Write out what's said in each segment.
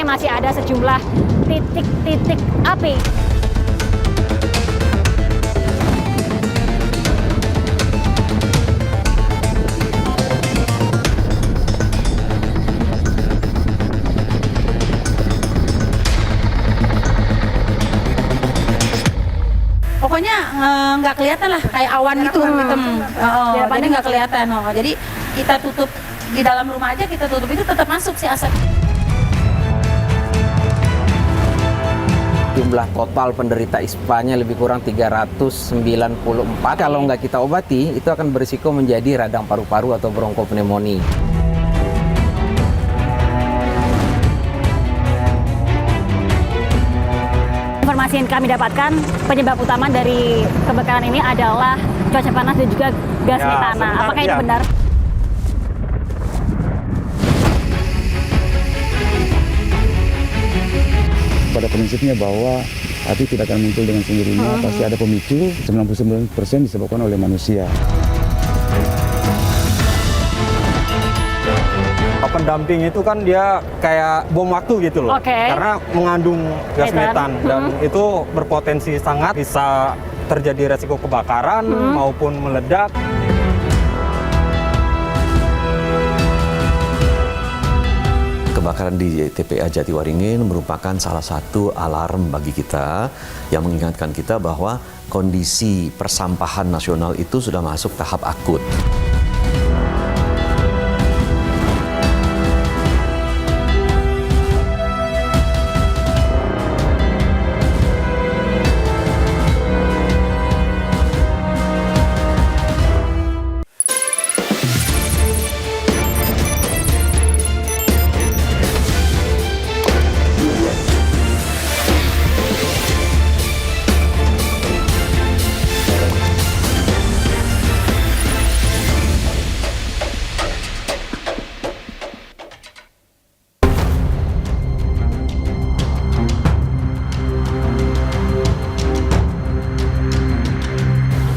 nampaknya masih ada sejumlah titik-titik api. Pokoknya nggak kelihatan lah, kayak awan gitu kan hitam. Jadi nggak kelihatan. Jadi kita tutup di dalam rumah aja, kita tutup itu tetap masuk si asap. Jumlah total penderita ISPA-nya lebih kurang 394. Kalau nggak kita obati, itu akan berisiko menjadi radang paru-paru atau bronkopneumonia. Informasi yang kami dapatkan, penyebab utama dari kebakaran ini adalah cuaca panas dan juga gas metana. Apakah itu benar? Pada prinsipnya bahwa api tidak akan muncul dengan sendirinya, pasti ada pemicu. 99% disebabkan oleh manusia. Open dumping itu kan dia kayak bom waktu gitu loh, karena mengandung gas metan dan itu berpotensi sangat bisa terjadi resiko kebakaran maupun meledak. Kebakaran di TPA Jatiwaringin merupakan salah satu alarm bagi kita yang mengingatkan kita bahwa kondisi persampahan nasional itu sudah masuk tahap akut.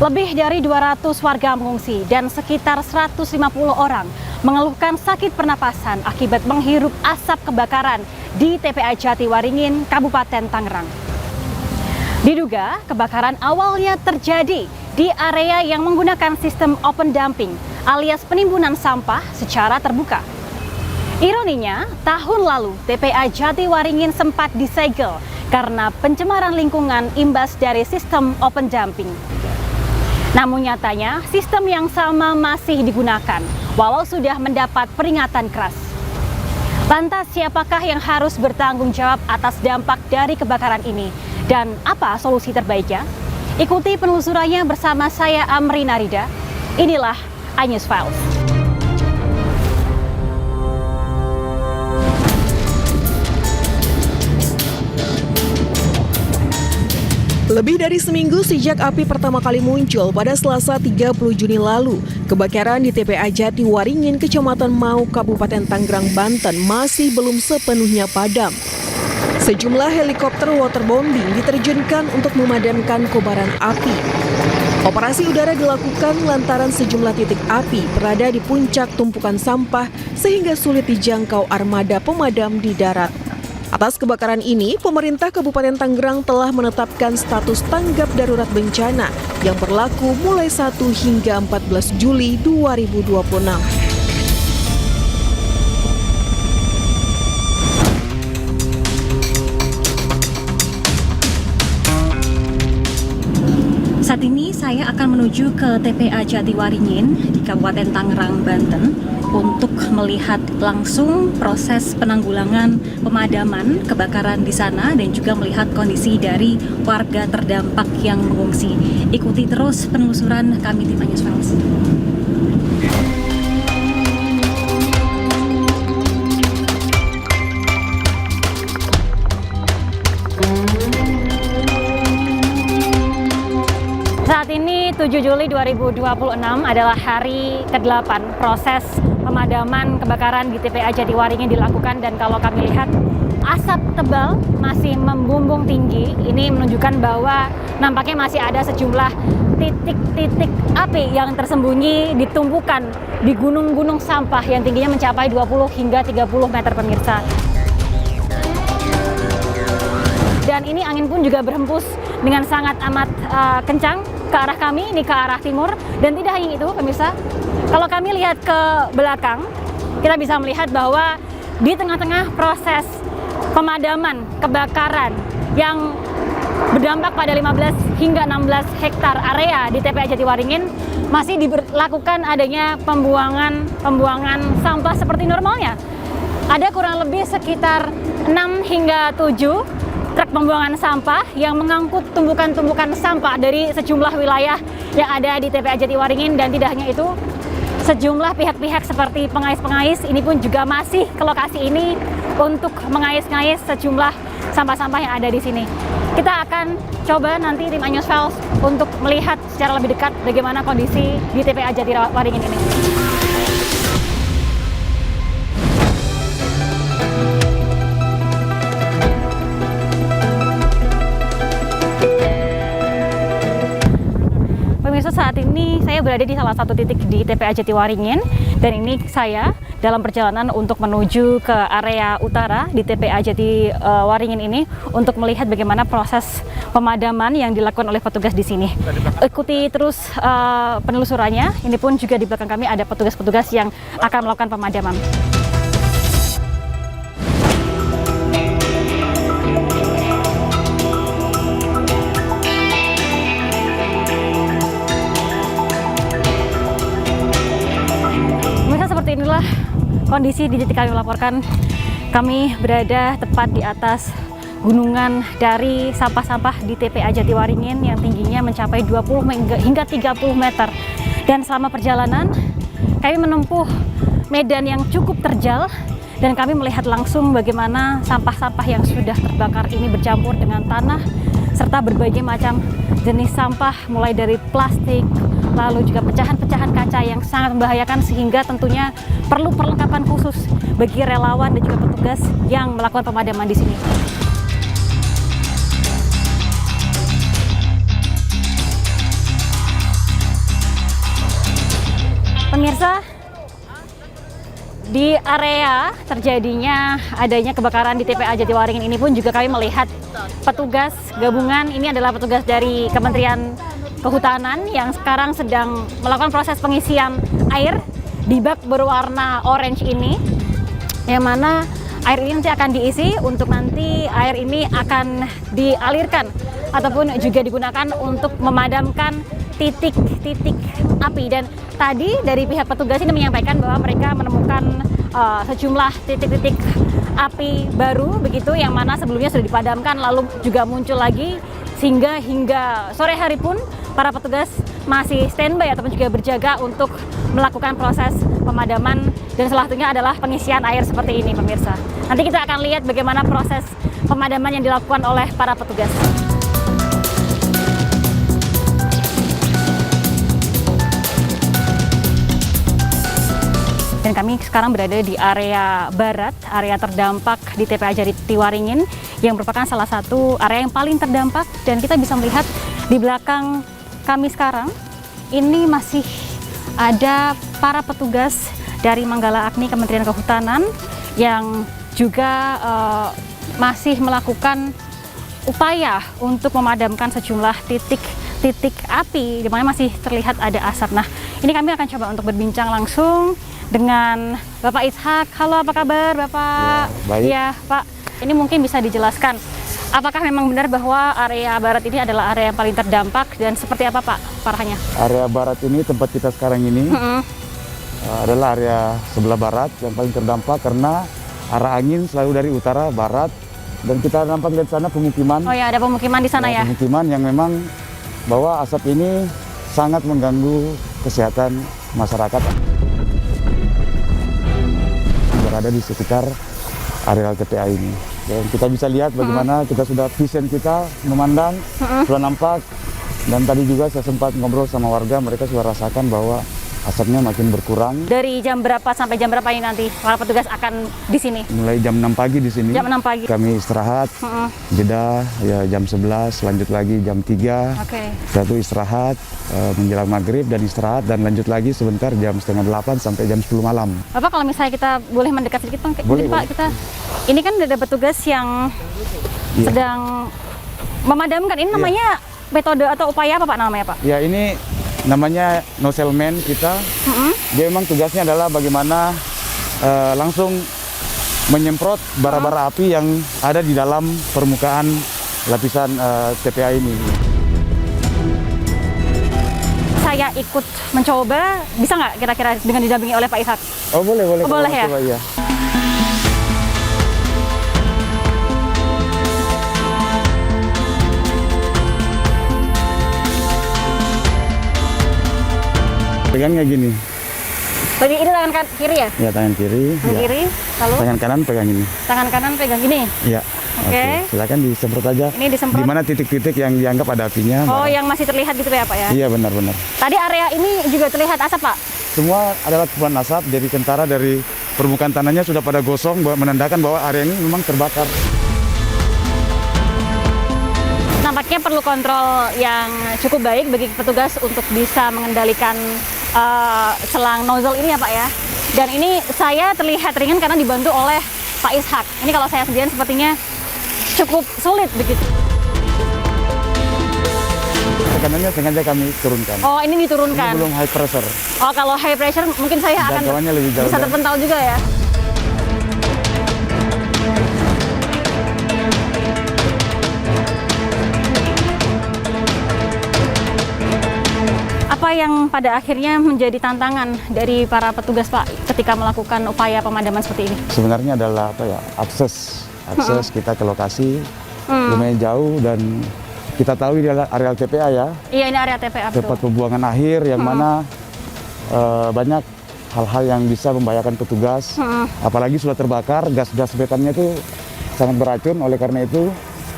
Lebih dari 200 warga mengungsi dan sekitar 150 orang mengeluhkan sakit pernapasan akibat menghirup asap kebakaran di TPA Jatiwaringin, Kabupaten Tangerang. Diduga kebakaran awalnya terjadi di area yang menggunakan sistem open dumping alias penimbunan sampah secara terbuka. Ironinya, tahun lalu TPA Jatiwaringin sempat disegel karena pencemaran lingkungan imbas dari sistem open dumping. Namun nyatanya, sistem yang sama masih digunakan, walau sudah mendapat peringatan keras. Lantas, siapakah yang harus bertanggung jawab atas dampak dari kebakaran ini? Dan apa solusi terbaiknya? Ikuti penelusurannya bersama saya Amri Narida. Inilah iNews Files. Lebih dari seminggu sejak api pertama kali muncul pada Selasa 30 Juni lalu, kebakaran di TPA Jatiwaringin, Kecamatan Mau, Kabupaten Tangerang, Banten masih belum sepenuhnya padam. Sejumlah helikopter waterbombing diterjunkan untuk memadamkan kobaran api. Operasi udara dilakukan lantaran sejumlah titik api berada di puncak tumpukan sampah sehingga sulit dijangkau armada pemadam di darat. Atas kebakaran ini, pemerintah Kabupaten Tangerang telah menetapkan status tanggap darurat bencana yang berlaku mulai 1 hingga 14 Juli 2026. Saat ini saya akan menuju ke TPA Jatiwaringin di Kabupaten Tangerang, Banten untuk melihat langsung proses penanggulangan pemadaman kebakaran di sana dan juga melihat kondisi dari warga terdampak yang mengungsi. Ikuti terus penelusuran kami tim iNews Files. Saat ini 7 Juli 2026 adalah hari ke-8 proses pemadaman kebakaran di TPA Jatiwaringin dilakukan, dan kalau kami lihat asap tebal masih membumbung tinggi. Ini menunjukkan bahwa nampaknya masih ada sejumlah titik-titik api yang tersembunyi ditumpukan di gunung-gunung sampah yang tingginya mencapai 20 hingga 30 meter, pemirsa. dan ini angin pun juga berhembus dengan sangat amat kencang ke arah kami, ini ke arah timur. Dan tidak hanya itu pemirsa, kalau kami lihat ke belakang, kita bisa melihat bahwa di tengah-tengah proses pemadaman kebakaran yang berdampak pada 15 hingga 16 hektar area di TPA Jatiwaringin, masih dilakukan adanya pembuangan sampah seperti normalnya. Ada kurang lebih sekitar 6 hingga 7 truk pembuangan sampah yang mengangkut tumpukan-tumpukan sampah dari sejumlah wilayah yang ada di TPA Jatiwaringin. Dan tidak hanya itu, sejumlah pihak-pihak seperti pengais-pengais ini pun juga masih ke lokasi ini untuk mengais-ngais sejumlah sampah-sampah yang ada di sini. Kita akan coba nanti tim Anyus Files untuk melihat secara lebih dekat bagaimana kondisi di TPA Jatiwaringin ini. Pemirsa, saat ini saya berada di salah satu titik di TPA Jatiwaringin, dan ini saya dalam perjalanan untuk menuju ke area utara di TPA Jatiwaringin ini untuk melihat bagaimana proses pemadaman yang dilakukan oleh petugas di sini. Ikuti terus penelusurannya. Ini pun juga di belakang kami ada petugas-petugas yang akan melakukan pemadaman. Seperti inilah kondisi di titik kami melaporkan. Kami berada tepat di atas gunungan dari sampah-sampah di TPA Jatiwaringin yang tingginya mencapai 20 hingga 30 meter. Dan selama perjalanan kami menempuh medan yang cukup terjal, dan kami melihat langsung bagaimana sampah-sampah yang sudah terbakar ini bercampur dengan tanah serta berbagai macam jenis sampah, mulai dari plastik, lalu juga pecahan-pecahan kaca yang sangat membahayakan, sehingga tentunya perlu perlengkapan khusus bagi relawan dan juga petugas yang melakukan pemadaman di sini. Pemirsa, di area terjadinya adanya kebakaran di TPA Jatiwaringin ini pun juga kami melihat petugas gabungan. Ini adalah petugas dari Kementerian Kehutanan yang sekarang sedang melakukan proses pengisian air di bak berwarna orange ini, yang mana air ini nanti akan diisi untuk nanti air ini akan dialirkan ataupun juga digunakan untuk memadamkan titik-titik api. Dan tadi dari pihak petugas ini menyampaikan bahwa mereka menemukan sejumlah titik-titik api baru begitu, yang mana sebelumnya sudah dipadamkan lalu juga muncul lagi, sehingga hingga sore hari pun para petugas masih standby ataupun juga berjaga untuk melakukan proses pemadaman, dan salah satunya adalah pengisian air seperti ini pemirsa. Nanti kita akan lihat bagaimana proses pemadaman yang dilakukan oleh para petugas. Dan kami sekarang berada di area barat, area terdampak di TPA Jatiwaringin, yang merupakan salah satu area yang paling terdampak. Dan kita bisa melihat di belakang kami sekarang, ini masih ada para petugas dari Manggala Agni Kementerian Kehutanan yang juga masih melakukan upaya untuk memadamkan sejumlah titik api di mana masih terlihat ada asap. Nah, ini kami akan coba untuk berbincang langsung dengan Bapak Ishak. Halo, apa kabar Bapak? Ya, baik. Ya, Pak. Ini mungkin bisa dijelaskan, apakah memang benar bahwa area barat ini adalah area yang paling terdampak, dan seperti apa Pak parahnya? Area barat ini, tempat kita sekarang ini, adalah area sebelah barat yang paling terdampak karena arah angin selalu dari utara barat, dan kita nampak di sana pemukiman. Oh ya, ada pemukiman di sana ya? Pemukiman yang memang bahwa asap ini sangat mengganggu kesehatan masyarakat. Berada di sekitar area TPA ini. Dan kita bisa lihat bagaimana kita sudah vision kita memandang, sudah nampak. Dan tadi juga saya sempat ngobrol sama warga, mereka sudah rasakan bahwa asapnya makin berkurang. Dari jam berapa sampai jam berapa ini nanti para petugas akan di sini? Mulai jam 6 pagi di sini. Jam 6 pagi. Kami istirahat, jeda ya jam 11, lanjut lagi jam 3. Oke. Setelah itu istirahat menjelang maghrib dan istirahat, dan lanjut lagi sebentar jam setengah 8 sampai jam 10 malam. Bapak, kalau misalnya kita boleh mendekat sedikit Bang, Boleh, Pak, kita ini kan ada petugas yang sedang memadamkan. Ini namanya metode atau upaya apa Pak namanya Pak? Ya, ini namanya nozzleman kita. Dia memang tugasnya adalah bagaimana langsung menyemprot bara-bara api yang ada di dalam permukaan lapisan TPA ini. Saya ikut mencoba, bisa nggak kira-kira dengan didampingi oleh Pak Ishak? Oh, boleh. Oh, boleh ya? Coba, ya. Pegangnya gini. Jadi ini tangan kiri ya? Ya, tangan kiri. Tangan Ya. kiri, lalu Tangan kanan pegang ini. tangan kanan pegang gini. Ya. Oke. Silakan disemprot aja. Ini disemprot. Di mana titik-titik yang dianggap ada apinya. Oh, yang masih terlihat gitu ya Pak ya? Iya, benar-benar. Tadi area ini juga terlihat asap Pak? Semua adalah kepulan asap dari kentara dari permukaan tanahnya sudah pada gosong, menandakan bahwa area ini memang terbakar. Nampaknya perlu kontrol yang cukup baik bagi petugas untuk bisa mengendalikan selang nozzle ini ya Pak ya. Dan ini saya terlihat ringan karena dibantu oleh Pak Ishak. Ini kalau saya sendirian sepertinya cukup sulit begitu. Tekanannya sengaja kami turunkan. Oh, ini diturunkan. Ini belum high pressure. Oh, kalau high pressure mungkin saya akan Jangkauannya lebih jauh bisa dan- terpental juga ya. Apa yang pada akhirnya menjadi tantangan dari para petugas Pak ketika melakukan upaya pemadaman seperti ini? Sebenarnya adalah akses kita ke lokasi lumayan jauh dan kita tahu ini adalah areal TPA ya, Iya, ini area TPA betul. tempat pembuangan akhir yang mana banyak hal-hal yang bisa membahayakan petugas. Apalagi sudah terbakar, gas-gas metannya itu sangat beracun. Oleh karena itu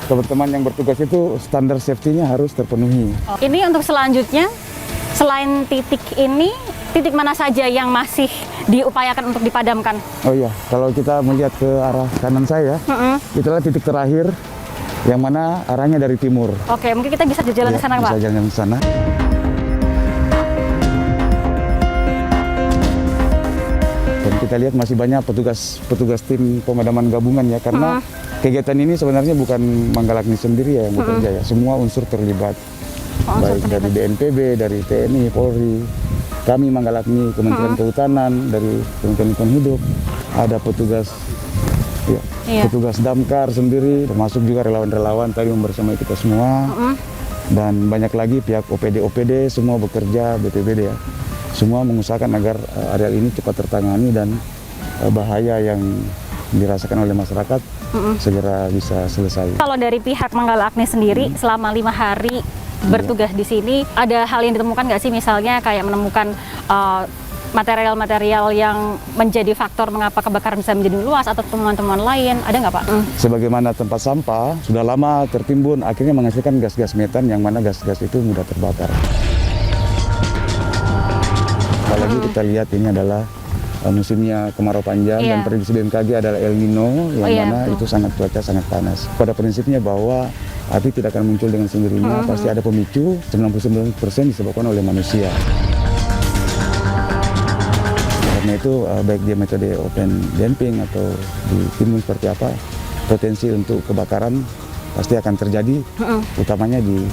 teman-teman yang bertugas itu standar safety-nya harus terpenuhi. Ini untuk selanjutnya, selain titik ini, titik mana saja yang masih diupayakan untuk dipadamkan? Oh iya, kalau kita melihat ke arah kanan saya, itulah titik terakhir yang mana arahnya dari timur. Oke, mungkin kita bisa jalan Ya, ke sana Pak. bisa jalan ke sana. Dan kita lihat masih banyak petugas tim pemadaman gabungan ya, karena kegiatan ini sebenarnya bukan Manggala Agni sendiri ya yang bekerja ya, semua unsur terlibat. Baik dari BNPB, dari TNI, Polri, kami Manggala Agni, Kementerian Kehutanan, dari Kementerian Lingkungan Hidup, ada petugas ya, petugas damkar sendiri, termasuk juga relawan-relawan tadi membersamai kita semua, dan banyak lagi pihak OPD semua bekerja, BPBD ya, semua mengusahakan agar areal ini cepat tertangani dan bahaya yang dirasakan oleh masyarakat segera bisa selesai. Kalau dari pihak Manggala Agni sendiri, selama 5 hari bertugas di sini, ada hal yang ditemukan nggak sih, misalnya kayak menemukan material-material yang menjadi faktor mengapa kebakaran bisa menjadi luas atau temuan-temuan lain, ada nggak Pak? Sebagaimana tempat sampah sudah lama tertimbun, akhirnya menghasilkan gas-gas metan yang mana gas-gas itu mudah terbakar. Apalagi kita lihat ini adalah musimnya kemarau panjang dan prediksi BMKG adalah El Nino yang mana itu cuaca sangat panas. Pada prinsipnya bahwa api tidak akan muncul dengan sendirinya, pasti ada pemicu, 99% disebabkan oleh manusia. Karena itu baik dia metode open damping atau ditimbun seperti apa, potensi untuk kebakaran pasti akan terjadi, utamanya di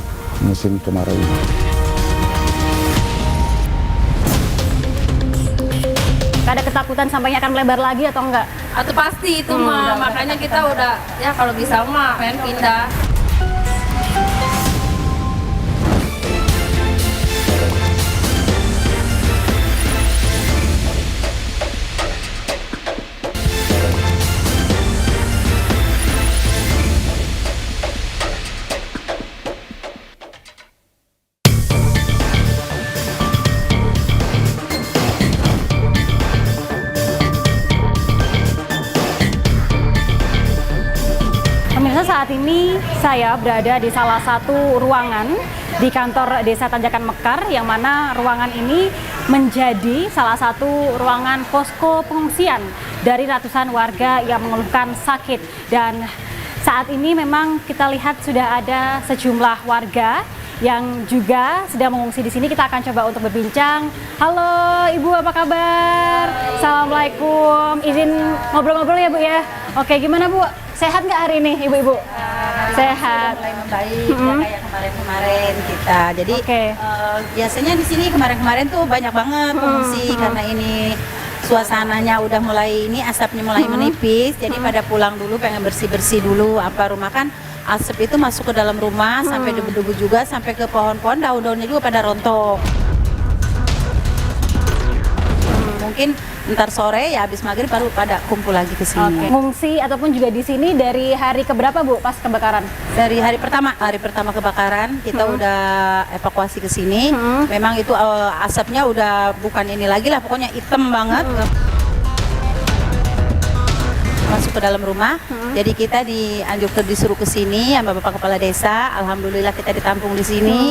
musim kemarau ini. Ada ketakutan sampainya akan melebar lagi atau enggak? Atau pasti itu mah, makanya kita udah ya kalau bisa mah pengen pindah. Pemirsa, saat ini saya berada di salah satu ruangan di kantor Desa Tanjakan Mekar, yang mana ruangan ini menjadi salah satu ruangan posko pengungsian dari ratusan warga yang mengeluhkan sakit. Dan saat ini memang kita lihat sudah ada sejumlah warga yang juga sedang mengungsi di sini. Kita akan coba untuk berbincang. Halo Ibu, apa kabar? Assalamualaikum. Izin ngobrol-ngobrol ya Bu ya. Oke, gimana Bu? Sehat nggak hari ini Ibu-ibu? Sehat. Mulai membaik ya, kayak kemarin-kemarin kita. Jadi biasanya di sini kemarin-kemarin tuh banyak banget pengungsi karena ini suasananya udah mulai ini asapnya mulai menipis. Jadi pada pulang dulu pengen bersih-bersih dulu apa rumah kan asap itu masuk ke dalam rumah sampai debu-debu juga sampai ke pohon-pohon daun-daunnya juga pada rontok. Mungkin ntar sore ya habis maghrib baru pada kumpul lagi ke sini. Ngungsi ataupun juga di sini dari hari keberapa Bu pas kebakaran? Dari hari pertama kebakaran kita udah evakuasi ke sini. Memang itu asapnya udah bukan ini lagi lah, pokoknya hitam banget. Masuk ke dalam rumah. Jadi kita disuruh ke sini sama Bapak Kepala Desa. Alhamdulillah kita ditampung di sini.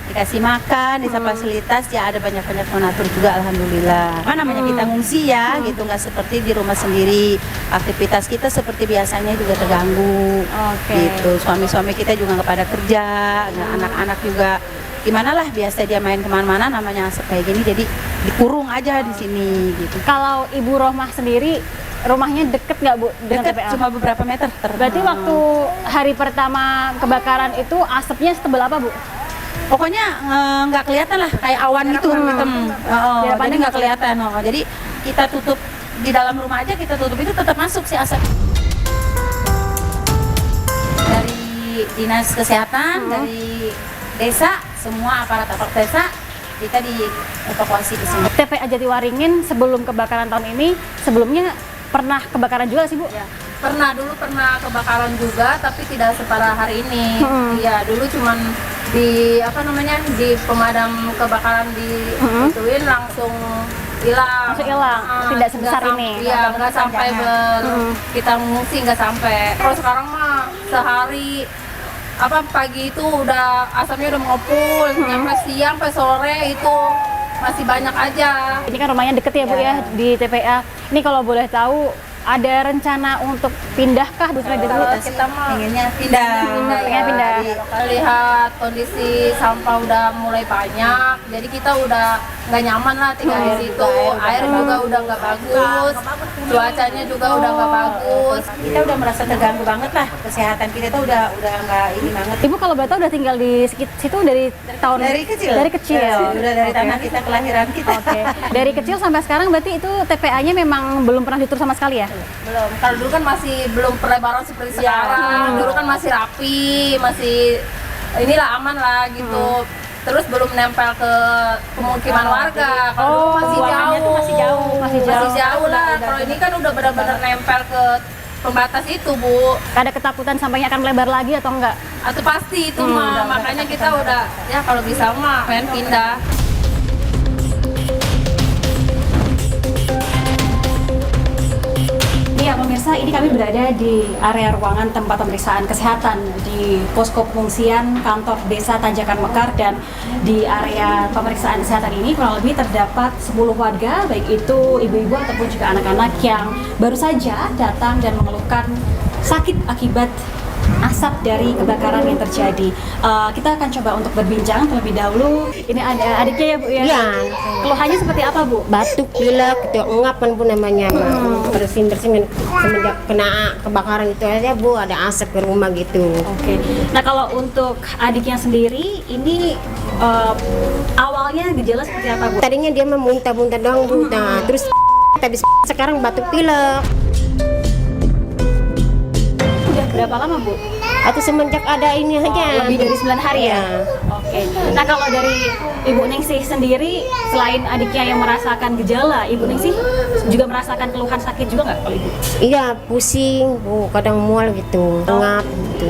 Dikasih makan, bisa fasilitas, ya ada banyak-banyak donatur juga alhamdulillah. Apa namanya kita ngungsi ya, gitu nggak seperti di rumah sendiri. Aktivitas kita seperti biasanya juga terganggu. Gitu. Suami-suami kita juga nggak pada kerja, anak-anak juga gimana lah biasa dia main kemana-mana namanya asap kayak gini, jadi dikurung aja di sini gitu. Kalau Ibu Rohmah sendiri rumahnya deket nggak Bu dengan Deket, TPA? cuma beberapa meter. Berarti waktu hari pertama kebakaran itu asapnya setebal apa Bu? Pokoknya nggak kelihatan lah, kayak awan gitu hitam. Jadi nggak kelihatan. Jadi kita tutup di dalam rumah aja, kita tutup itu tetap masuk si asap. Dari dinas kesehatan, dari desa, semua aparat desa kita dievakuasi ke sini. TPA Jatiwaringin sebelum kebakaran tahun ini, sebelumnya pernah kebakaran juga sih Bu? Ya, pernah kebakaran juga, tapi tidak separah hari ini. Iya, dulu cuman di di pemadam kebakaran ituin langsung hilang. Tidak sebesar ini. Iya, nggak sampai kita mengungsi, nggak sampai. Kalau sekarang mah sehari pagi itu udah asapnya udah mengepul, sampai siang, sampai sore itu masih banyak aja. Ini kan rumahnya deket ya Bu ya di TPA. Ini kalau boleh tahu ada rencana untuk pindahkah Bu? Kita mah pengennya pindah. Lihat kondisi sampah udah mulai banyak, jadi kita udah nggak nyaman lah tinggal di situ. Air juga udah nggak bagus, cuacanya juga udah nggak bagus. Kita udah merasa terganggu banget lah, kesehatan kita tuh udah nggak ini banget. Ibu kalau boleh tahu udah tinggal di situ dari kecil? Dari kecil. Udah dari tanah kita, kelahiran kita. Dari kecil sampai sekarang berarti itu TPA-nya memang belum pernah ditur sama sekali ya? Belum. Kalau dulu kan masih belum pelebaran seperti sekarang. Dulu kan masih rapi, masih inilah aman lah gitu. Terus belum nempel ke pemukiman warga. Kalau dulu masih jauh lah. Kalau ini kan udah benar-benar nempel ke pembatas itu, Bu. Ada ketakutan sampainya akan melebar lagi atau enggak? Atau pasti itu mah. Makanya kita udah ya kalau bisa mah pengen pindah. Iya pemirsa, ini kami berada di area ruangan tempat pemeriksaan kesehatan di posko pengungsian kantor desa Tanjakan Mekar, dan di area pemeriksaan kesehatan ini kurang lebih terdapat 10 warga, baik itu ibu-ibu ataupun juga anak-anak yang baru saja datang dan mengeluhkan sakit akibat asap dari kebakaran yang terjadi. Kita akan coba untuk berbincang terlebih dahulu. Ini ada adiknya ya Bu ya? Iya. Keluhannya seperti apa Bu? Batuk, pilek, itu engapan Bu namanya. Bersin-bersin semenjak kena kebakaran itu aja Bu, ada asap ke rumah gitu. Oke. Nah kalau untuk adiknya sendiri, ini awalnya gejala seperti apa Bu? Tadinya dia muntah-muntah doang Bu. Nah, terus habis sekarang batuk pilek. Berapa lama Bu? Atau semenjak ada ini aja. Lebih dari 9 hari ya? Oke. Nah kalau dari Ibu Ningsih sendiri, selain adiknya yang merasakan gejala, Ibu Ningsih juga merasakan keluhan sakit juga nggak kalau Ibu? Iya, pusing Bu, kadang mual gitu, ngap gitu.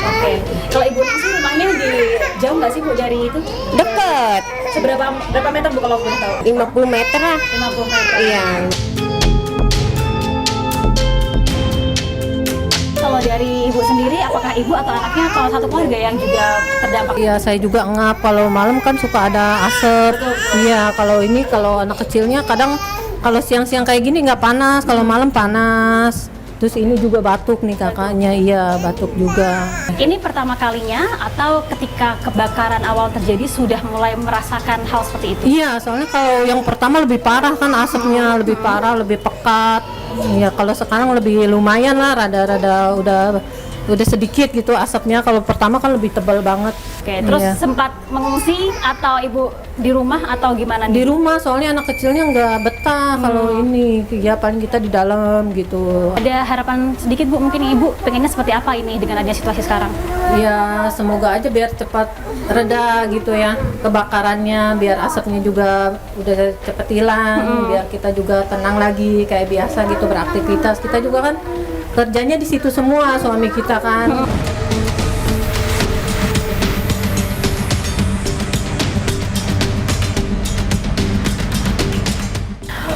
Oke. Kalau Ibu Ningsih rumahnya jauh nggak sih Bu dari itu? Deket. Berapa meter Bu kalau boleh tahu? 50 meter lah. 50 meter. Iya. Kalau dari Ibu sendiri, apakah Ibu atau anaknya atau satu keluarga yang juga terdampak? Iya, saya juga ngap. Kalau malam kan suka ada asap. Iya, kalau anak kecilnya kadang kalau siang-siang kayak gini nggak panas, kalau malam panas. Terus ini juga batuk nih kakaknya, iya batuk juga. Ini pertama kalinya atau ketika kebakaran awal terjadi sudah mulai merasakan hal seperti itu? Iya, soalnya kalau yang pertama lebih parah kan asapnya, lebih parah, lebih pekat. Ya kalau sekarang lebih lumayan lah, rada-rada udah udah sedikit gitu asapnya. Kalau pertama kan lebih tebal banget. Oke, terus Iya. sempat mengungsi atau ibu di rumah atau gimana nih? Di rumah soalnya anak kecilnya nggak betah kalau ini, ya paling kita di dalam gitu. Ada harapan sedikit Bu, mungkin ibu pengennya seperti apa ini dengan adanya situasi sekarang? Ya semoga aja biar cepat reda gitu ya kebakarannya, biar asapnya juga udah cepet hilang, biar kita juga tenang lagi kayak biasa gitu beraktivitas. Kita juga kan kerjanya di situ semua, suami kita kan.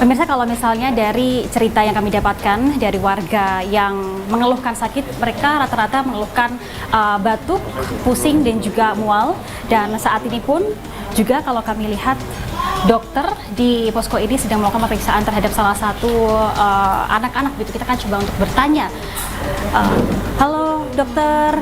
Pemirsa, kalau misalnya dari cerita yang kami dapatkan dari warga yang mengeluhkan sakit, mereka rata-rata mengeluhkan batuk, pusing, dan juga mual. Dan saat ini pun juga kalau kami lihat dokter di posko ini sedang melakukan pemeriksaan terhadap salah satu anak-anak. Gitu, kita kan coba untuk bertanya. Halo dokter,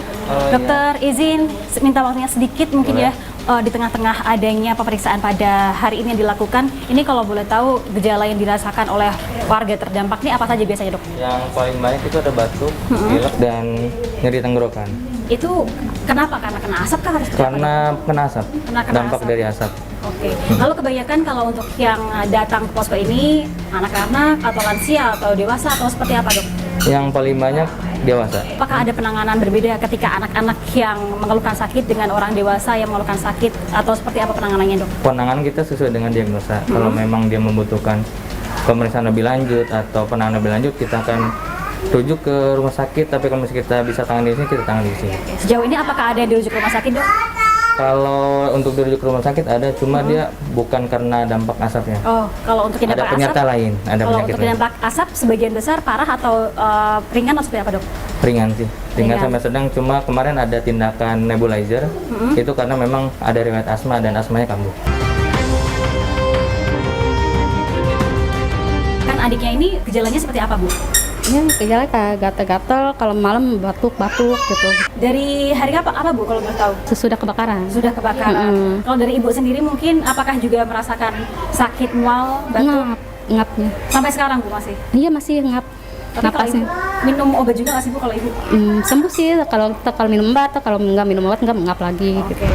dokter izin minta waktunya sedikit mungkin ya. Di tengah-tengah adanya pemeriksaan pada hari ini yang dilakukan, ini kalau boleh tahu gejala yang dirasakan oleh warga terdampak ini apa saja biasanya dok? Yang paling banyak itu ada batuk, pilek, dan nyeri tenggorokan. Itu kenapa? Karena kena asap kah? Harus Karena kena asap, Kena dampak asap. dari asap. Oke. Lalu kebanyakan kalau untuk yang datang ke posko ini anak-anak atau lansia atau dewasa atau seperti apa dok? Yang paling banyak dewasa. Apakah ada penanganan berbeda ketika anak-anak yang mengeluhkan sakit dengan orang dewasa yang mengeluhkan sakit atau seperti apa penanganannya dok? Penanganan kita sesuai dengan diagnosa. Kalau memang dia membutuhkan pemeriksaan lebih lanjut atau penanganan lebih lanjut, kita akan rujuk ke rumah sakit. Tapi kalau misalnya kita bisa tangani di sini, kita tangani di sini. Sejauh ini apakah ada yang dirujuk ke rumah sakit dok? Kalau untuk dirujuk ke rumah sakit ada, cuma dia bukan karena dampak asapnya. Oh, kalau untuk yang Ada dampak penyerta asap, lain, ada kalau penyakit untuk lain. dampak asap sebagian besar parah atau ringan atau seperti apa dok? Ringan sih, ringan Ringan. sampai sedang. Cuma kemarin ada tindakan nebulizer, itu karena memang ada riwayat asma dan asmanya kambuh. Kan adiknya ini gejalanya seperti apa bu? Ini gejala kayak gatal-gatal, kalau malam batuk-batuk gitu. Dari hari apa bu kalau boleh tahu? Sesudah kebakaran. Sudah kebakaran. Kalau dari ibu sendiri mungkin apakah juga merasakan sakit mual, batuk? Ngapnya. Sampai sekarang bu masih? Iya masih ngap. Tapi kalau ibu minum obat juga nggak sih bu kalau ibu? Sembuh sih kalau minum obat, atau kalau nggak minum obat nggak ngap lagi. Oke. Gitu.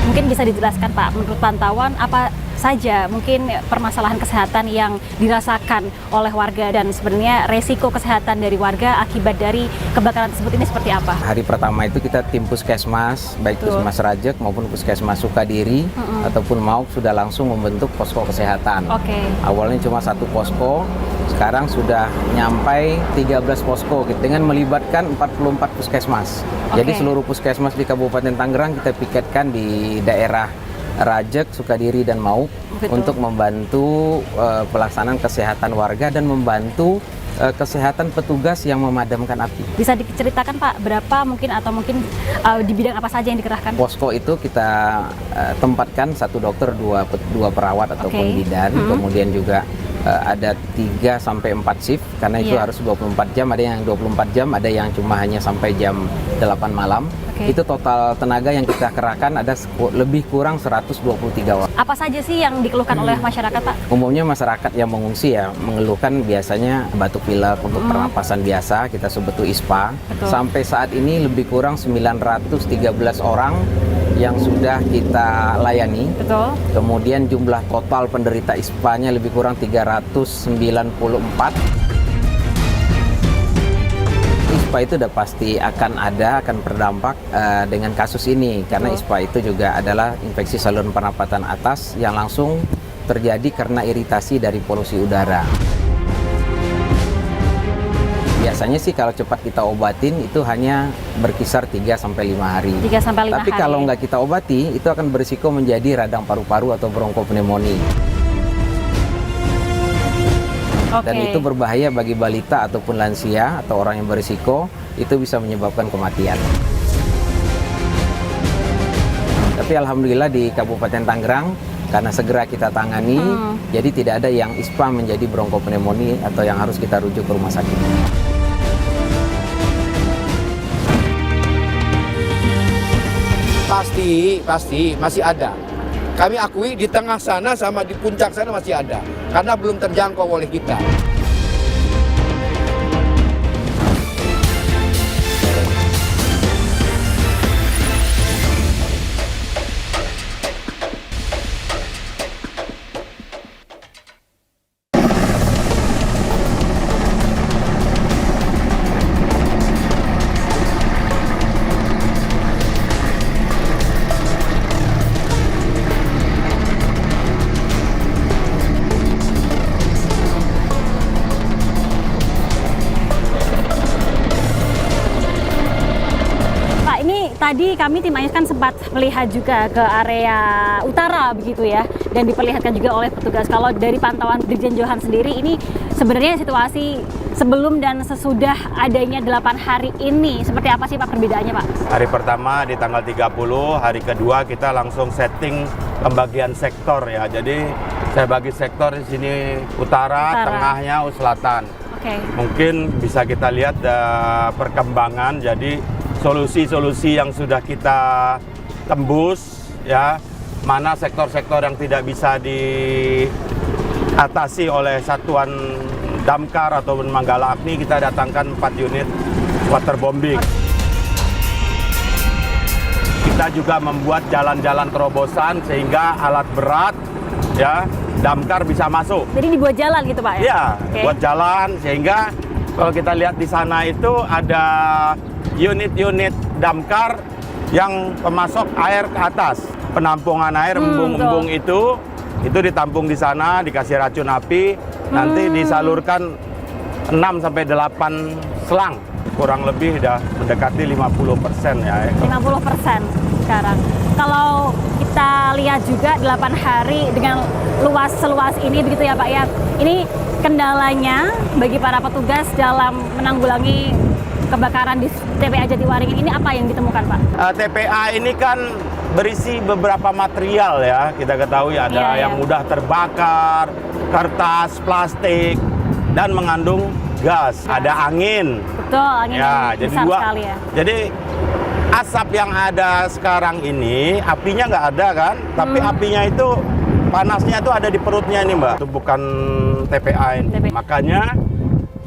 Mungkin bisa dijelaskan Pak, menurut pantauan apa saja mungkin permasalahan kesehatan yang dirasakan oleh warga dan sebenarnya resiko kesehatan dari warga akibat dari kebakaran tersebut ini seperti apa? Hari pertama itu kita tim puskesmas, baik puskesmas Rajek maupun puskesmas Sukadiri ataupun MAUK sudah langsung membentuk posko kesehatan. Oke. Awalnya cuma satu posko, sekarang sudah nyampai 13 posko dengan melibatkan 44 puskesmas. Jadi Oke. seluruh puskesmas di Kabupaten Tangerang kita piketkan di daerah Rajek, Sukadiri, dan MAUK Betul. untuk membantu pelaksanaan kesehatan warga dan membantu kesehatan petugas yang memadamkan api. Bisa diceritakan Pak, berapa mungkin atau mungkin di bidang apa saja yang dikerahkan? Posko itu kita tempatkan satu dokter, dua perawat ataupun Oke. bidan, kemudian juga ada 3 sampai 4 shift karena itu Iya. harus 24 jam, ada yang 24 jam, ada yang cuma hanya sampai jam 8 malam. Oke. Itu total tenaga yang kita kerahkan ada lebih kurang 123 orang. Apa saja sih yang dikeluhkan oleh masyarakat Pak? Umumnya masyarakat yang mengungsi ya mengeluhkan biasanya batuk pilek untuk pernapasan biasa, kita sebut itu ISPA. Betul. Sampai saat ini lebih kurang 913 orang yang sudah kita layani. Betul. Kemudian jumlah total penderita ISPA-nya lebih kurang 394. ISPA itu udah pasti akan berdampak dengan kasus ini karena ISPA itu juga adalah infeksi saluran pernapasan atas yang langsung terjadi karena iritasi dari polusi udara. Biasanya sih kalau cepat kita obatin itu hanya berkisar 3 sampai 5 hari. 3 sampai 5 Tapi hari. kalau nggak kita obati itu akan berisiko menjadi radang paru-paru atau bronkopneumonia. Oke. Dan itu berbahaya bagi balita ataupun lansia atau orang yang berisiko, itu bisa menyebabkan kematian. Tapi alhamdulillah di Kabupaten Tangerang karena segera kita tangani, jadi tidak ada yang ISPA menjadi bronkopneumonia atau yang harus kita rujuk ke rumah sakit. Pasti masih ada. kami akui di tengah sana sama di puncak sana masih ada, karena belum terjangkau oleh kita. Tadi kami tim Ayus kan sempat melihat juga ke area utara begitu ya, dan diperlihatkan juga oleh petugas. Kalau dari pantauan Dirjen Johan sendiri, ini sebenarnya situasi sebelum dan sesudah adanya 8 hari ini seperti apa sih Pak perbedaannya Pak? Hari pertama di tanggal 30, hari kedua kita langsung setting pembagian sektor ya. Jadi saya bagi sektor di sini utara. Tengahnya selatan. Oke. Mungkin bisa kita lihat perkembangan. Jadi solusi-solusi yang sudah kita tembus ya, mana sektor-sektor yang tidak bisa diatasi oleh satuan damkar ataupun Manggala Agni, kita datangkan 4 unit waterbombing. Kita juga membuat jalan-jalan terobosan sehingga alat berat ya, damkar bisa masuk. Jadi dibuat jalan gitu Pak ya? Iya, buat jalan sehingga kalau kita lihat di sana itu ada unit-unit damkar yang pemasok air ke atas, penampungan air embung-embung itu ditampung di sana, dikasih racun api, nanti disalurkan 6 sampai 8 selang, kurang lebih udah mendekati 50% ya. 50% sekarang. Kalau kita lihat juga 8 hari dengan luas seluas ini begitu ya Pak ya. Ini kendalanya bagi para petugas dalam menanggulangi kebakaran di TPA Jatiwaringin ini apa yang ditemukan Pak? TPA ini kan berisi beberapa material ya, kita ketahui ada yang mudah terbakar, kertas, plastik, dan mengandung gas, ada angin. Betul, angin ya, jadi besar sekali ya. Jadi asap yang ada sekarang ini, apinya nggak ada kan, tapi apinya itu panasnya itu ada di perutnya ini Mbak, itu bukan TPA ini. Makanya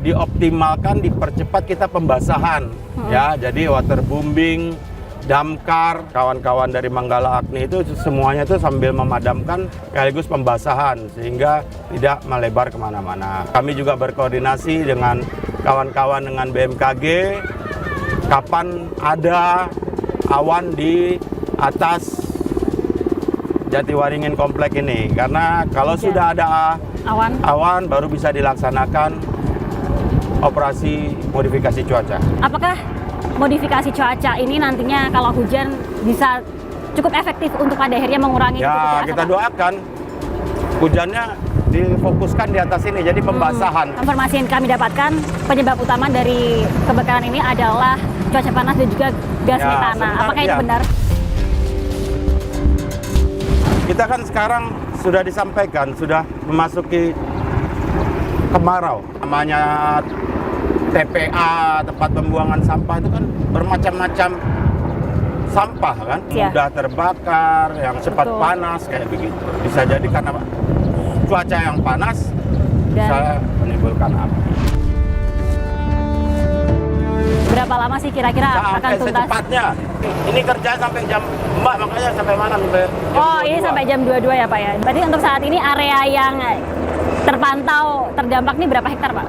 dioptimalkan, dipercepat kita pembasahan ya. Jadi waterbombing, damkar, kawan-kawan dari Manggala Agni itu semuanya itu sambil memadamkan sekaligus pembasahan sehingga tidak melebar kemana-mana. Kami juga berkoordinasi dengan kawan-kawan dengan BMKG kapan ada awan di atas Jatiwaringin komplek ini, karena kalau sudah ada awan baru bisa dilaksanakan operasi modifikasi cuaca. Apakah modifikasi cuaca ini nantinya kalau hujan bisa cukup efektif untuk pada akhirnya mengurangi ya, kita doakan hujannya difokuskan di atas ini, jadi pembasahan. Informasi yang kami dapatkan, penyebab utama dari kebakaran ini adalah cuaca panas dan juga gas metana. Apakah itu benar? Kita kan sekarang sudah disampaikan, sudah memasuki kemarau. Namanya TPA, tempat pembuangan sampah itu kan bermacam-macam sampah kan, mudah terbakar, yang cepat panas kayak begitu. Bisa jadi karena cuaca yang panas bisa menimbulkan api. Berapa lama sih kira-kira akan tuntas? Secepatnya. Ini kerja sampai jam, Mbak, makanya sampai mana? Sampai jam 22. Ini sampai jam 22 ya Pak ya. Berarti untuk saat ini area yang terpantau terdampak ini berapa hektar Pak?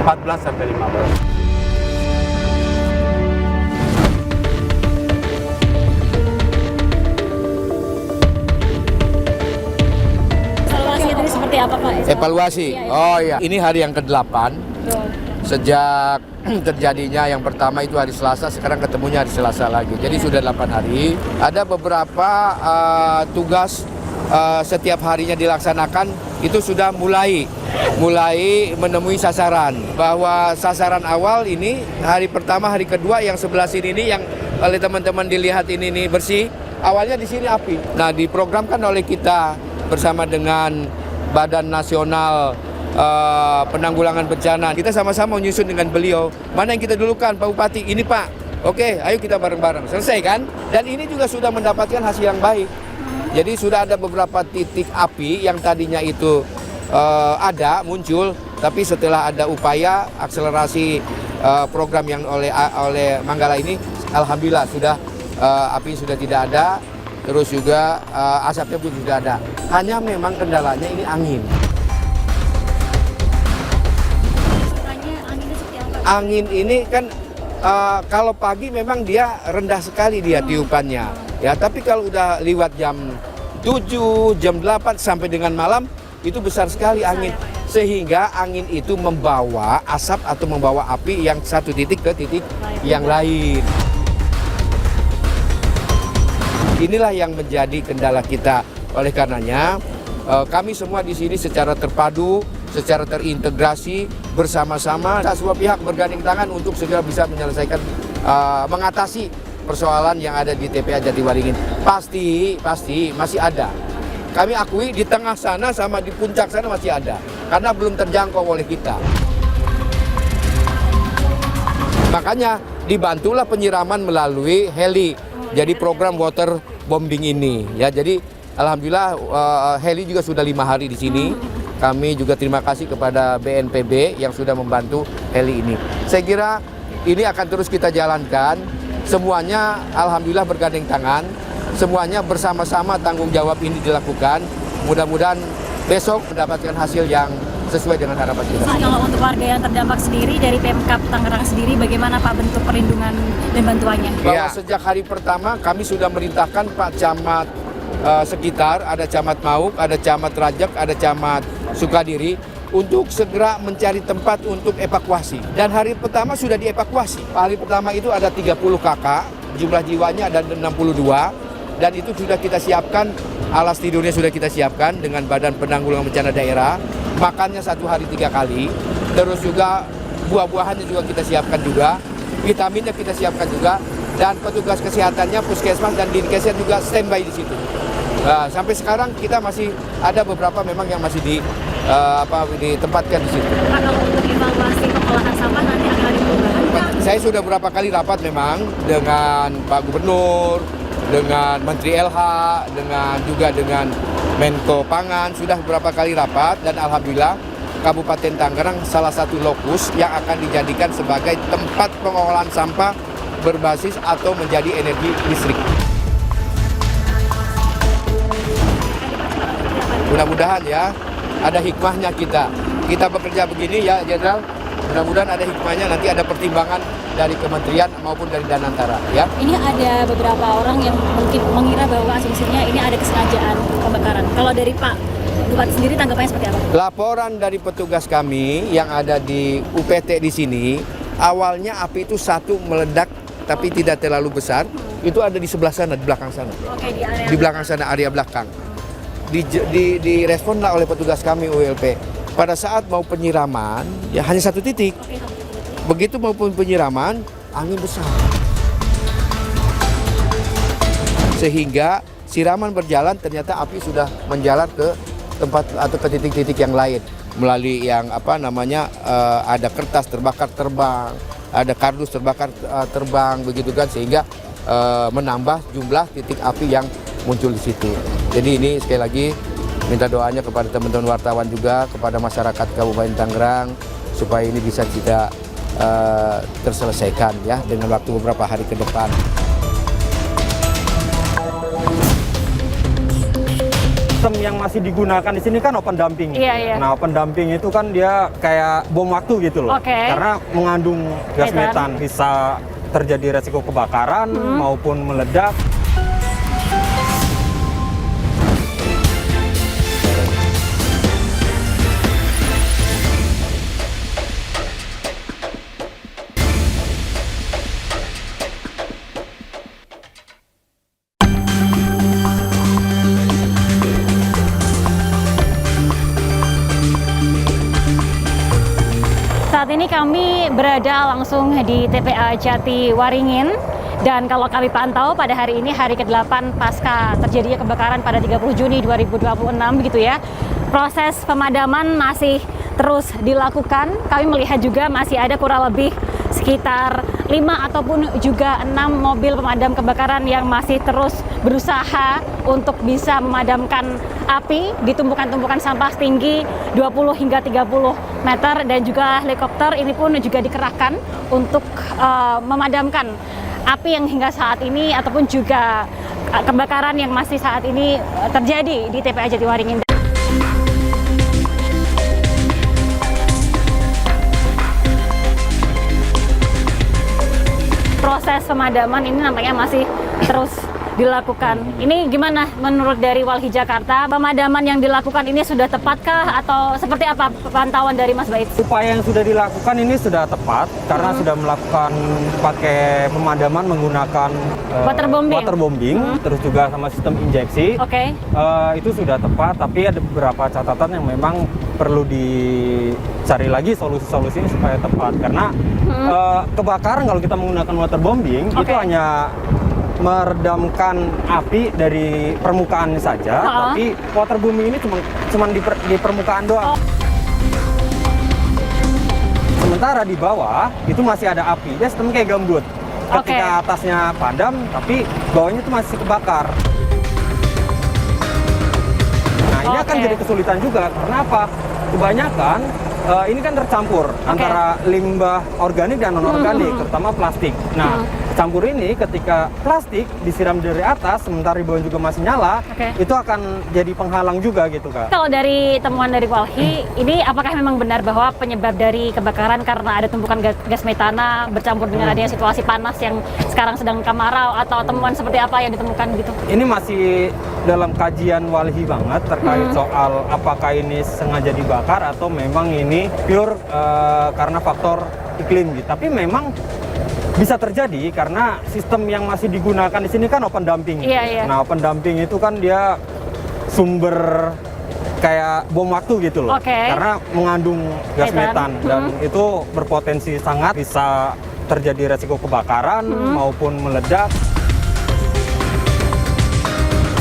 14 sampai 15. Evaluasi itu seperti apa Pak? Evaluasi? Oh iya, ini hari yang ke-8. Sejak terjadinya yang pertama itu hari Selasa, sekarang ketemunya hari Selasa lagi. Jadi sudah 8 hari. Ada beberapa tugas setiap harinya dilaksanakan itu sudah mulai menemui sasaran. Bahwa sasaran awal ini hari pertama, hari kedua yang sebelah sini ini yang oleh teman-teman dilihat ini bersih. Awalnya di sini api. Nah, diprogramkan oleh kita bersama dengan Badan Nasional Penanggulangan Bencana. Kita sama-sama menyusun dengan beliau. Mana yang kita dulukan, Pak Bupati? Ini Pak. Oke, ayo kita bareng-bareng. Selesai kan? Dan ini juga sudah mendapatkan hasil yang baik. Jadi sudah ada beberapa titik api yang tadinya itu muncul, tapi setelah ada upaya akselerasi program yang oleh Manggala ini, alhamdulillah sudah api sudah tidak ada, terus juga asapnya pun sudah ada. Hanya memang kendalanya ini angin. Angin ini kan kalau pagi memang dia rendah sekali dia tiupannya, ya. Tapi kalau udah lewat jam 7, jam 8 sampai dengan malam itu besar sekali angin, sehingga angin itu membawa asap atau membawa api yang satu titik ke titik yang lain. Inilah yang menjadi kendala kita. Oleh karenanya kami semua di sini secara terpadu, secara terintegrasi bersama-sama, semua pihak bergandeng tangan untuk segera bisa menyelesaikan, mengatasi persoalan yang ada di TPA Jatiwaringin. Pasti masih ada. Kami akui di tengah sana sama di puncak sana masih ada, karena belum terjangkau oleh kita. Makanya dibantulah penyiraman melalui heli. Jadi program water bombing ini, ya. Jadi alhamdulillah heli juga sudah 5 hari di sini. Kami juga terima kasih kepada BNPB yang sudah membantu heli ini. Saya kira ini akan terus kita jalankan. Semuanya alhamdulillah bergandeng tangan. Semuanya bersama-sama tanggung jawab ini dilakukan. Mudah-mudahan besok mendapatkan hasil yang sesuai dengan harapan kita. Kalau untuk warga yang terdampak sendiri dari Pemkab Tangerang sendiri, bagaimana Pak bentuk perlindungan dan bantuannya? Bahwa sejak hari pertama kami sudah merintahkan Pak Camat sekitar, ada Camat Mauk, ada Camat Rajak, ada Camat Sukadiri, untuk segera mencari tempat untuk evakuasi. Dan hari pertama sudah dievakuasi. Hari pertama itu ada 30 kakak, jumlah jiwanya ada 62, dan itu sudah kita siapkan, alas tidurnya sudah kita siapkan dengan Badan Penanggulangan Bencana Daerah, makannya 1 hari 3 kali, terus juga buah-buahannya juga kita siapkan juga, vitaminnya kita siapkan juga, dan petugas kesehatannya, puskesmas dan dinkesnya juga standby di situ. Nah, sampai sekarang kita masih ada beberapa memang yang masih ditempatkan di situ. Kalau untuk evaluasi pengolahan sampah nanti akan diubah. Saya sudah beberapa kali rapat memang dengan Pak Gubernur, dengan Menteri LH, juga dengan Menko Pangan, sudah beberapa kali rapat, dan alhamdulillah Kabupaten Tangerang salah satu lokus yang akan dijadikan sebagai tempat pengolahan sampah berbasis atau menjadi energi listrik. Mudah-mudahan ya ada hikmahnya kita bekerja begini ya Jenderal. Mudah-mudahan ada hikmahnya, nanti ada pertimbangan dari kementerian maupun dari Danantara ya. Ini ada beberapa orang yang mungkin mengira bahwa asumsinya ini ada kesengajaan pembakaran. Kalau dari Pak Bupati sendiri tanggapannya seperti apa? Laporan dari petugas kami yang ada di UPT di sini, awalnya api itu satu meledak tapi tidak terlalu besar. Itu ada di sebelah sana, di belakang sana. Oke, di area. Di belakang sana, area belakang. Diresponlah oleh petugas kami ULP. Pada saat mau penyiraman, ya hanya satu titik. Begitu maupun penyiraman, angin besar. Sehingga siraman berjalan, ternyata api sudah menjalar ke tempat atau ke titik-titik yang lain. Melalui yang ada kertas terbakar terbang, ada kardus terbakar terbang, begitu kan, sehingga menambah jumlah titik api yang muncul di situ. Jadi ini sekali lagi minta doanya kepada teman-teman wartawan juga, kepada masyarakat Kabupaten Tangerang, supaya ini bisa kita terselesaikan ya dengan waktu beberapa hari ke depan. Sistem yang masih digunakan di sini kan open dumping. Iya. Nah, open dumping itu kan dia kayak bom waktu gitu loh. Karena mengandung gas metan, bisa terjadi resiko kebakaran maupun meledak. Saat ini kami berada langsung di TPA Jatiwaringin, dan kalau kami pantau pada hari ini hari ke-8 pasca terjadinya kebakaran pada 30 Juni 2026 begitu ya. Proses pemadaman masih terus dilakukan. Kami melihat juga masih ada kurang lebih sekitar 5 ataupun juga 6 mobil pemadam kebakaran yang masih terus berusaha untuk bisa memadamkan api di tumpukan-tumpukan sampah setinggi 20 hingga 30 meter, dan juga helikopter ini pun juga dikerahkan untuk memadamkan api yang hingga saat ini ataupun juga kebakaran yang masih saat ini terjadi di TPA Jatiwaringin. Proses pemadaman ini nampaknya masih terus dilakukan. Ini gimana menurut dari Walhi Jakarta? Pemadaman yang dilakukan ini sudah tepatkah atau seperti apa pantauan dari Mas Bait? Upaya yang sudah dilakukan ini sudah tepat karena sudah melakukan pakai pemadaman menggunakan waterbombing, terus juga sama sistem injeksi. Itu sudah tepat, tapi ada beberapa catatan yang memang perlu dicari lagi solusi-solusinya supaya tepat, karena kebakaran kalau kita menggunakan waterbombing itu hanya meredamkan api dari permukaan saja, tapi waterbombing ini cuma di permukaan doang. Sementara di bawah itu masih ada api, dia sistem kayak gambut. Ketika atasnya padam, tapi bawahnya itu masih kebakar. Nah, ini akan jadi kesulitan juga, karena apa? Kebanyakan ini kan tercampur antara limbah organik dan non-organik, terutama plastik. Nah, campur ini ketika plastik disiram dari atas, sementara di bawah juga masih nyala, itu akan jadi penghalang juga gitu, Kak. Kalau dari temuan dari Walhi, ini apakah memang benar bahwa penyebab dari kebakaran karena ada tumpukan gas metana bercampur dengan adanya situasi panas yang sekarang sedang kemarau, atau temuan seperti apa yang ditemukan gitu? Ini masih dalam kajian Walhi banget terkait soal apakah ini sengaja dibakar atau memang ini pure karena faktor iklim gitu. Tapi memang bisa terjadi karena sistem yang masih digunakan di sini kan open dumping. Nah, open dumping itu kan dia sumber kayak bom waktu gitu loh. Karena mengandung gas metan dan itu berpotensi sangat bisa terjadi resiko kebakaran maupun meledak.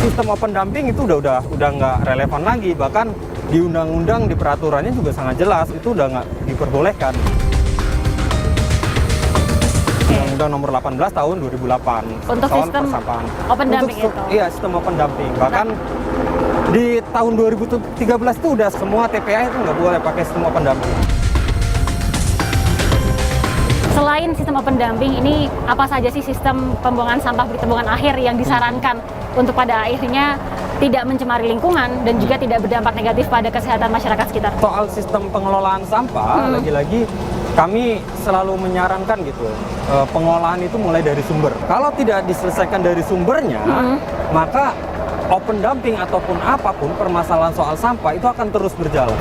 Sistem open dumping itu udah nggak relevan lagi, bahkan di undang-undang, di peraturannya juga sangat jelas itu udah nggak diperbolehkan. Undang-Undang nomor 18 tahun 2008 untuk sistem open dumping itu. Iya, sistem open dumping. Bahkan di tahun 2013 itu udah semua TPA itu nggak boleh pakai sistem open dumping. Selain sistem open dumping, ini apa saja sih sistem pembuangan sampah pembuangan akhir yang disarankan untuk pada akhirnya tidak mencemari lingkungan dan juga tidak berdampak negatif pada kesehatan masyarakat sekitar? Soal sistem pengelolaan sampah, lagi-lagi kami selalu menyarankan gitu, pengolahan itu mulai dari sumber. Kalau tidak diselesaikan dari sumbernya, maka open dumping ataupun apapun permasalahan soal sampah itu akan terus berjalan.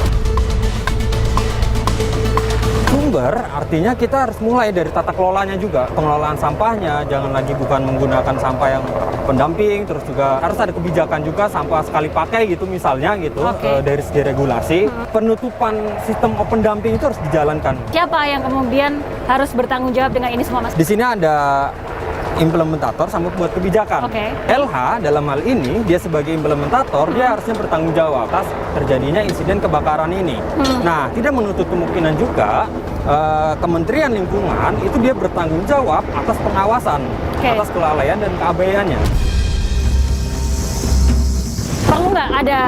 Sumber artinya kita harus mulai dari tata kelolanya juga, pengelolaan sampahnya, jangan lagi bukan menggunakan sampah yang pendamping, terus juga harus ada kebijakan juga sampah sekali pakai gitu misalnya gitu, dari segi regulasi. Penutupan sistem open dumping itu harus dijalankan. Siapa yang kemudian harus bertanggung jawab dengan ini semua, Mas? Di sini ada implementator sama buat kebijakan. LH dalam hal ini dia sebagai implementator dia harusnya bertanggung jawab atas terjadinya insiden kebakaran ini. Nah, tidak menutup kemungkinan juga Kementerian Lingkungan itu dia bertanggung jawab atas pengawasan, atas kelalaian dan keabaiannya. Perlu nggak ada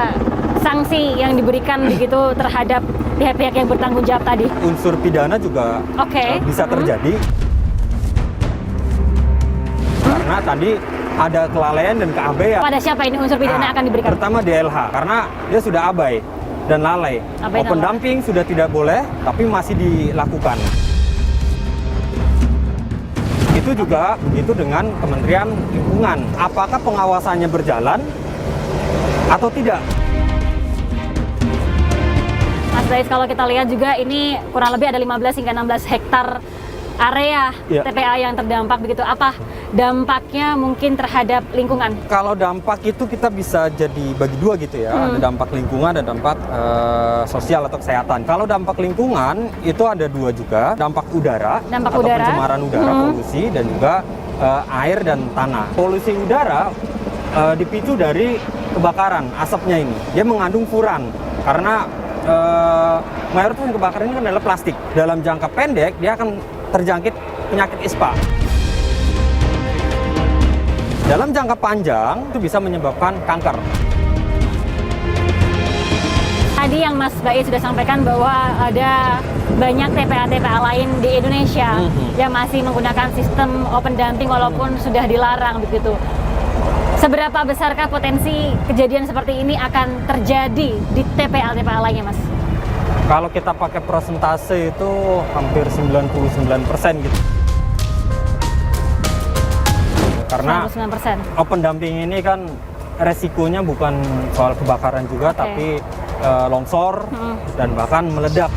sanksi yang diberikan begitu terhadap pihak-pihak yang bertanggung jawab tadi? Unsur pidana juga bisa terjadi. Karena tadi ada kelalaian dan keabaian. Pada siapa ini unsur pidana akan diberikan? Pertama DLH, karena dia sudah abai dan lalai. Open dumping sudah tidak boleh, tapi masih dilakukan. Itu juga begitu dengan Kementerian Lingkungan. Apakah pengawasannya berjalan atau tidak? Mas Bait, kalau kita lihat juga ini kurang lebih ada 15 hingga 16 hektar area TPA yang terdampak begitu. Apa dampaknya mungkin terhadap lingkungan? Kalau dampak itu kita bisa jadi bagi dua gitu ya. Ada dampak lingkungan, ada dampak sosial atau kesehatan. Kalau dampak lingkungan itu ada dua juga. Dampak udara atau pencemaran udara, polusi, dan juga air dan tanah. Polusi udara dipicu dari kebakaran, asapnya ini. Dia mengandung furan karena mayoritas kebakaran ini kan adalah plastik. Dalam jangka pendek dia akan terjangkit penyakit ISPA. Dalam jangka panjang itu bisa menyebabkan kanker. Tadi yang Mas Bayi sudah sampaikan bahwa ada banyak TPA-TPA lain di Indonesia yang masih menggunakan sistem open dumping walaupun sudah dilarang begitu. Seberapa besarkah potensi kejadian seperti ini akan terjadi di TPA-TPA lainnya, Mas? Kalau kita pakai persentase itu hampir 99% gitu. Karena 99%. open dumping ini kan resikonya bukan soal kebakaran juga, tapi longsor dan bahkan meledak.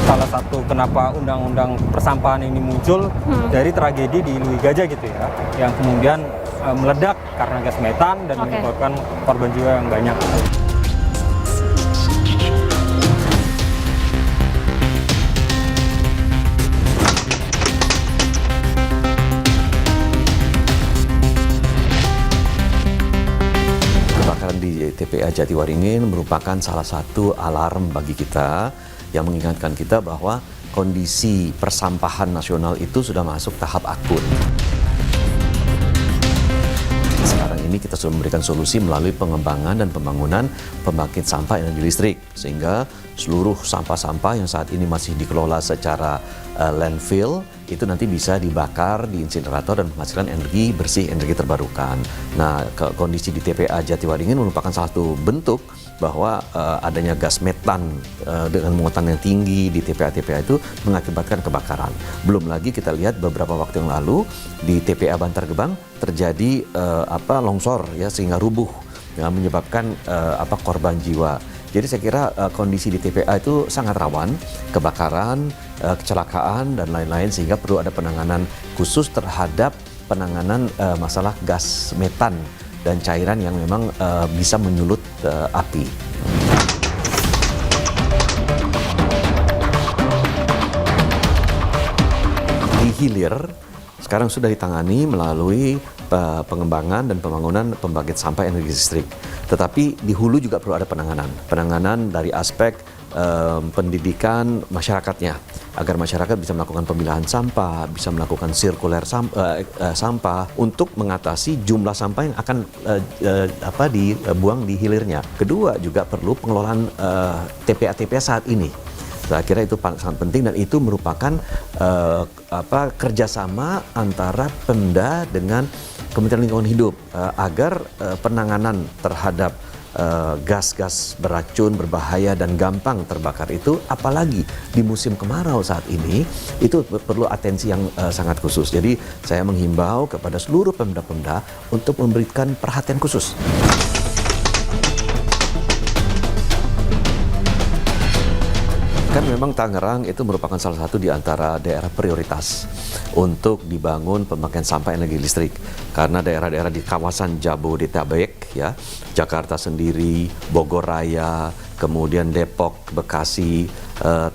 Salah satu kenapa undang-undang persampahan ini muncul dari tragedi di Lui Gajah gitu ya, yang kemudian meledak karena gas metan dan menyebabkan korban jiwa yang banyak. Di TPA Jatiwaringin merupakan salah satu alarm bagi kita yang mengingatkan kita bahwa kondisi persampahan nasional itu sudah masuk tahap akut. Sekarang ini kita sudah memberikan solusi melalui pengembangan dan pembangunan pembangkit sampah energi listrik, sehingga seluruh sampah-sampah yang saat ini masih dikelola secara landfill itu nanti bisa dibakar di insinerator dan menghasilkan energi bersih, energi terbarukan. Nah, kondisi di TPA Jatiwaringin merupakan salah satu bentuk bahwa adanya gas metan dengan muatan yang tinggi di TPA-TPA itu mengakibatkan kebakaran. Belum lagi kita lihat beberapa waktu yang lalu di TPA Bantar Gebang terjadi longsor ya, sehingga rubuh ya, menyebabkan korban jiwa. Jadi saya kira kondisi di TPA itu sangat rawan kebakaran, kecelakaan dan lain-lain, sehingga perlu ada penanganan khusus terhadap penanganan masalah gas metan dan cairan yang memang bisa menyulut api. Di hilir sekarang sudah ditangani melalui pengembangan dan pembangunan pembangkit sampah energi listrik. Tetapi di hulu juga perlu ada penanganan dari aspek pendidikan masyarakatnya, agar masyarakat bisa melakukan pemilahan sampah, bisa melakukan sirkuler sampah untuk mengatasi jumlah sampah yang akan dibuang di hilirnya. Kedua, juga perlu pengelolaan TPA-TPA saat ini. Saya kira itu sangat penting, dan itu merupakan kerjasama antara Pemda dengan Kementerian Lingkungan Hidup agar penanganan terhadap gas-gas beracun, berbahaya dan gampang terbakar itu, apalagi di musim kemarau saat ini, itu perlu atensi yang sangat khusus. Jadi saya menghimbau kepada seluruh Pemda-Pemda untuk memberikan perhatian khusus. Kan memang Tangerang itu merupakan salah satu di antara daerah prioritas untuk dibangun pembangkit sampah energi listrik, karena daerah-daerah di kawasan Jabodetabek ya, Jakarta sendiri, Bogor Raya, kemudian Depok, Bekasi,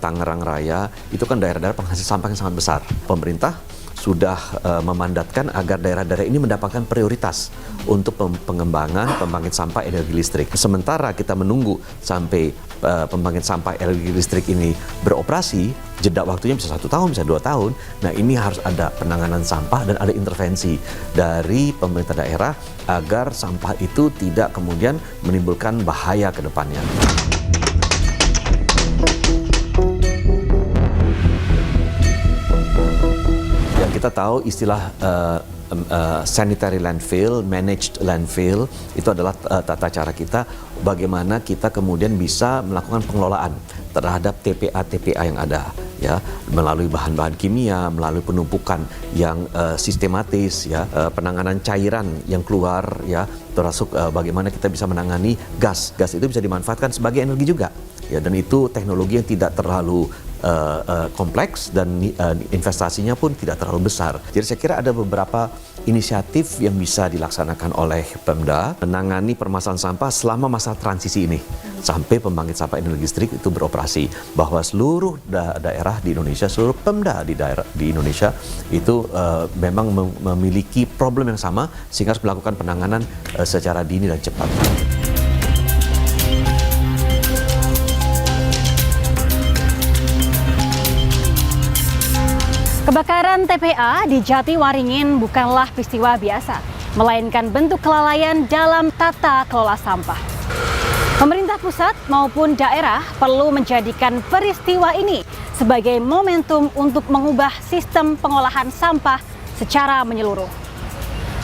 Tangerang Raya, itu kan daerah-daerah penghasil sampah yang sangat besar. Pemerintah sudah memandatkan agar daerah-daerah ini mendapatkan prioritas untuk pengembangan pembangkit sampah energi listrik. Sementara kita menunggu sampai pembangkit sampah energi listrik ini beroperasi, jeda waktunya bisa 1 tahun, bisa 2 tahun. Nah, ini harus ada penanganan sampah dan ada intervensi dari pemerintah daerah agar sampah itu tidak kemudian menimbulkan bahaya ke depannya. Kita tahu istilah sanitary landfill, managed landfill, itu adalah tata cara kita bagaimana kita kemudian bisa melakukan pengelolaan terhadap TPA-TPA yang ada, ya, melalui bahan-bahan kimia, melalui penumpukan yang sistematis, ya, penanganan cairan yang keluar, ya, termasuk bagaimana kita bisa menangani gas. Gas itu bisa dimanfaatkan sebagai energi juga, ya, dan itu teknologi yang tidak terlalu kompleks dan investasinya pun tidak terlalu besar. Jadi saya kira ada beberapa inisiatif yang bisa dilaksanakan oleh Pemda menangani permasalahan sampah selama masa transisi ini sampai pembangkit sampah energi listrik itu beroperasi, bahwa seluruh daerah di Indonesia, seluruh Pemda di Indonesia itu memang memiliki problem yang sama, sehingga harus melakukan penanganan secara dini dan cepat. Kebakaran TPA di Jatiwaringin bukanlah peristiwa biasa, melainkan bentuk kelalaian dalam tata kelola sampah. Pemerintah pusat maupun daerah perlu menjadikan peristiwa ini sebagai momentum untuk mengubah sistem pengolahan sampah secara menyeluruh.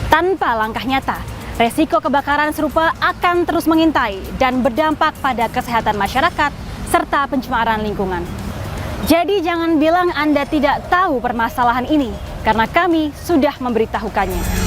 Tanpa langkah nyata, resiko kebakaran serupa akan terus mengintai dan berdampak pada kesehatan masyarakat serta pencemaran lingkungan. Jadi jangan bilang Anda tidak tahu permasalahan ini, karena kami sudah memberitahukannya.